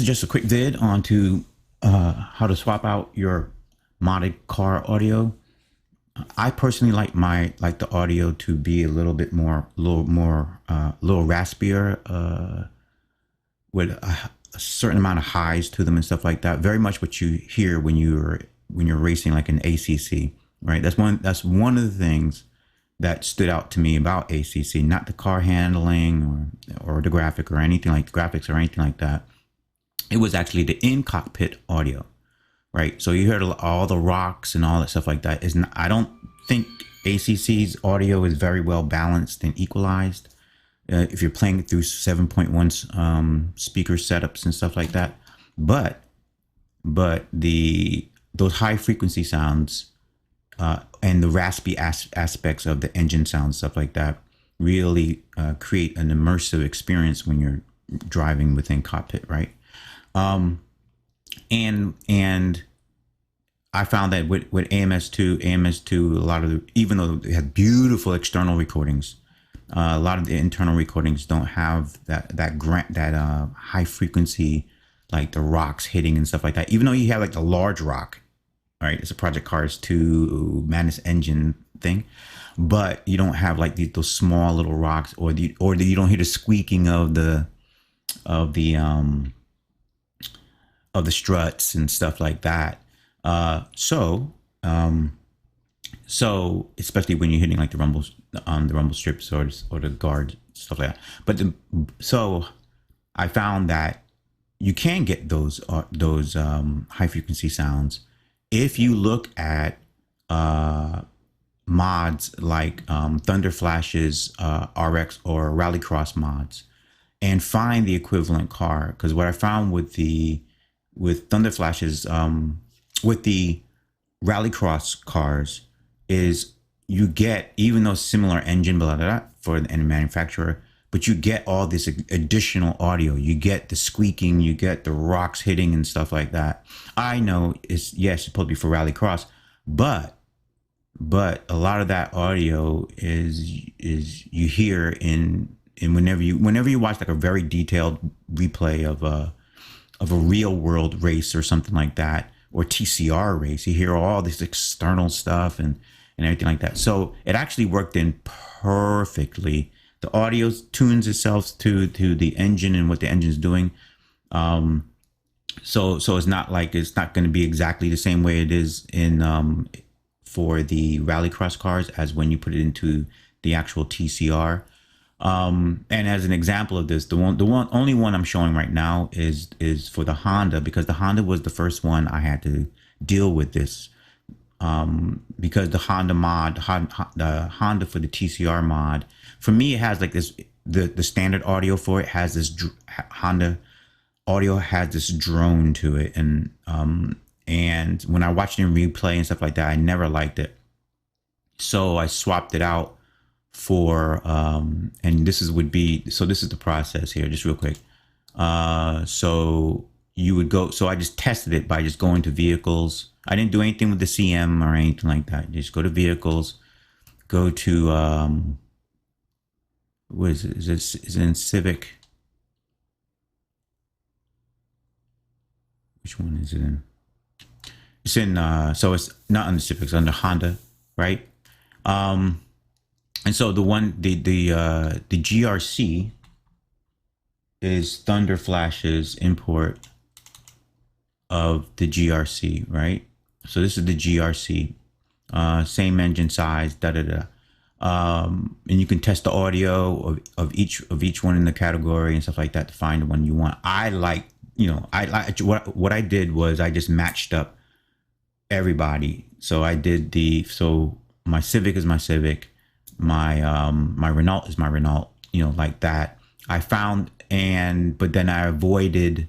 is just a quick vid on to how to swap out your modded car audio. I personally like the audio to be a little bit more, little raspier, with a certain amount of highs to them and stuff like that. Very much what you hear when you're racing like an ACC, right? That's one of the things that stood out to me about ACC, not the car handling or the graphics or anything like that. It was actually the in-cockpit audio, right? So you heard all the rocks and all that stuff like that. I don't think ACC's audio is very well balanced and equalized. If you're playing it through 7.1 speaker setups and stuff like that, but those high frequency sounds and the raspy aspects of the engine sound, stuff like that, really create an immersive experience when you're driving within cockpit, right? And I found that with AMS2, a lot of even though they have beautiful external recordings, a lot of the internal recordings don't have that high frequency, like the rocks hitting and stuff like that. Even though you have like the large rock, right? It's a Project Cars 2 Madness engine thing, but you don't have like those small little rocks, or you don't hear the squeaking of the struts and stuff like that. So especially when you're hitting like the rumble strips or the guard, stuff like that. So I found that you can get those high frequency sounds if you look at mods like Thunder Flash's RX or Rallycross mods, and find the equivalent car. Because what I found with Thunder Flash's with the Rallycross cars is you get, even though similar engine, blah, blah, blah, for the manufacturer, but you get all this additional audio. You get the squeaking, you get the rocks hitting and stuff like that. I know it's supposed to be for Rallycross, but a lot of that audio is you hear in whenever you watch like a very detailed replay of a real world race or something like that, or TCR race. You hear all this external stuff and everything like that. So it actually worked in perfectly. The audio tunes itself to the engine and what the engine is doing. So it's not going to be exactly the same way it is in for the Rallycross cars as when you put it into the actual TCR. And as an example of this, the only one I'm showing right now is for the Honda, because the Honda was the first one I had to deal with this. Because the Honda mod, the Honda for the TCR mod, for me, it has like this, the standard audio for it has this, Honda audio has this drone to it. And when I watched it in replay and stuff like that, I never liked it. So I swapped it out for, and this is the process here, just real quick. So you would go, so I just tested it by just going to vehicles. I didn't do anything with the CM or anything like that. Just go to vehicles, go to, what is it? Is it in Civic? Which one is it in? It's in, so it's not under Civic, it's under Honda, right? And so the GRC is Thunder Flash's import of the GRC, right? So this is the GRC, same engine size, and you can test the audio of each one in the category and stuff like that to find the one you want. What I did was I just matched up everybody. So my Civic is my Civic, my Renault is my Renault, like that. I found, but then I avoided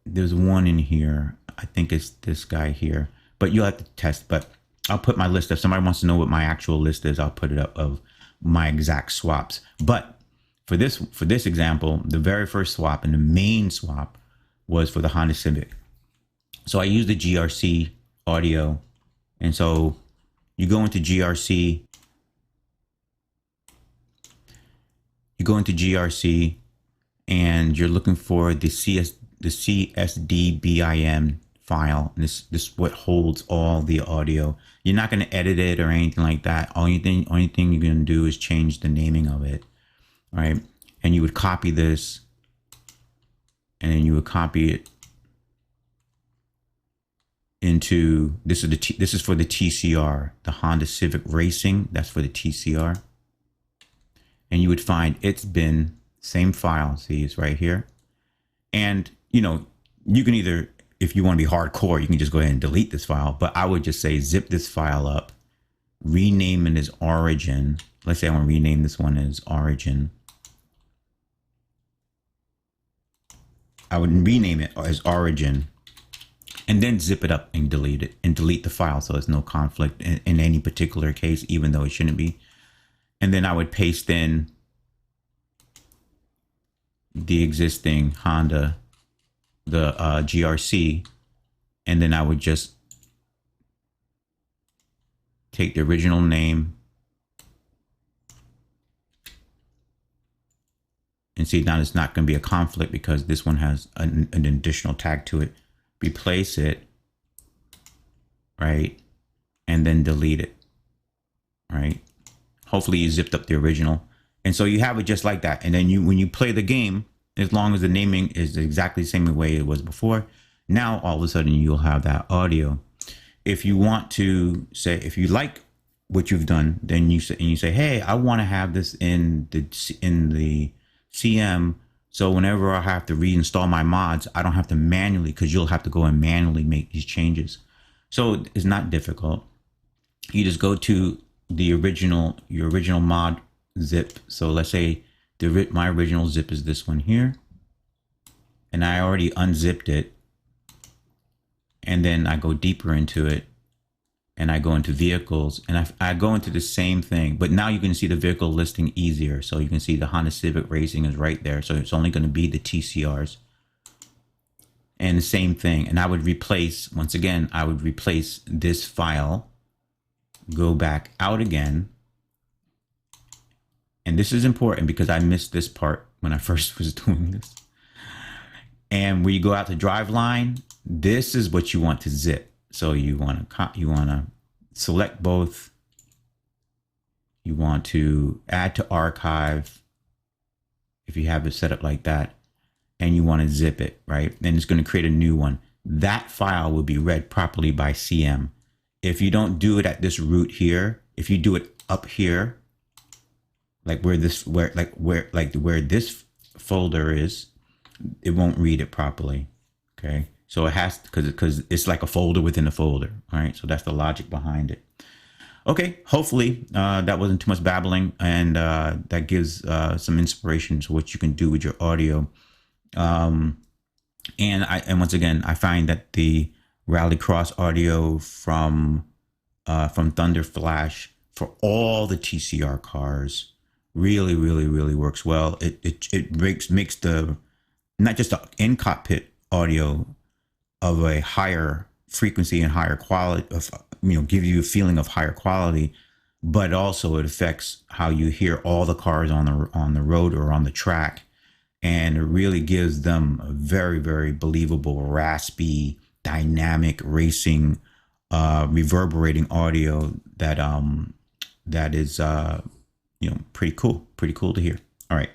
there's one in here, I think it's this guy here, but you'll have to test. But I'll put my list. If somebody wants to know what my actual list is, I'll put it up of my exact swaps. But for this example, the very first swap and the main swap was for the Honda Civic. So I used the GRC audio, and so you go into GRC, and you're looking for the CSDBIM file. And this is what holds all the audio. You're not going to edit it or anything like that. Only thing you're going to do is change the naming of it, right? And you would copy this, and then you would copy it into this is for the TCR, the Honda Civic Racing. That's for the TCR, and you would find its bin, same file. See, it's right here. And you know, you can either, if you want to be hardcore, you can just go ahead and delete this file. But I would just say zip this file up, rename it as origin. Let's say I want to rename this one as origin. I would rename it as origin, and then zip it up and delete it, and delete the file so there's no conflict in any particular case, even though it shouldn't be. And then I would paste in the existing Honda, the GRC, and then I would just take the original name, and see, now it's not going to be a conflict because this one has an additional tag to it. Replace it, right, and then delete it, right? Hopefully you zipped up the original, and so you have it just like that. And then when you play the game, as long as the naming is exactly the same way it was before, now all of a sudden you'll have that audio. If you want to say, if you like what you've done, then you say, hey, I want to have this in the CM, so whenever I have to reinstall my mods, I don't have to manually, because you'll have to go and manually make these changes. So it's not difficult. You just go to the your original mod zip. So let's say my original zip is this one here, and I already unzipped it, and then I go deeper into it, and I go into vehicles, and I go into the same thing, but now you can see the vehicle listing easier. So you can see the Honda Civic Racing is right there. So it's only going to be the TCRs, and the same thing. And I would replace, once again, I would replace this file, go back out again. And this is important because I missed this part when I first was doing this. And when you go out to driveline, this is what you want to zip. So you want to select both. You want to add to archive if you have it set up like that, and you want to zip it, right? Then it's going to create a new one. That file will be read properly by CM. If you don't do it at this root here, if you do it up here, like where this folder is, it won't read it properly. Okay. So it has, because it's like a folder within a folder. All right. So that's the logic behind it. Okay. Hopefully that wasn't too much babbling, and that gives some inspiration to what you can do with your audio. And once again, I find that the Rallycross audio from Thunder Flash for all the TCR cars really works well. It makes the, not just the in-cockpit audio of a higher frequency and higher quality of, give you a feeling of higher quality, but also it affects how you hear all the cars on the road or on the track, and it really gives them a very believable, raspy, dynamic racing, reverberating audio that is pretty cool to hear. All right.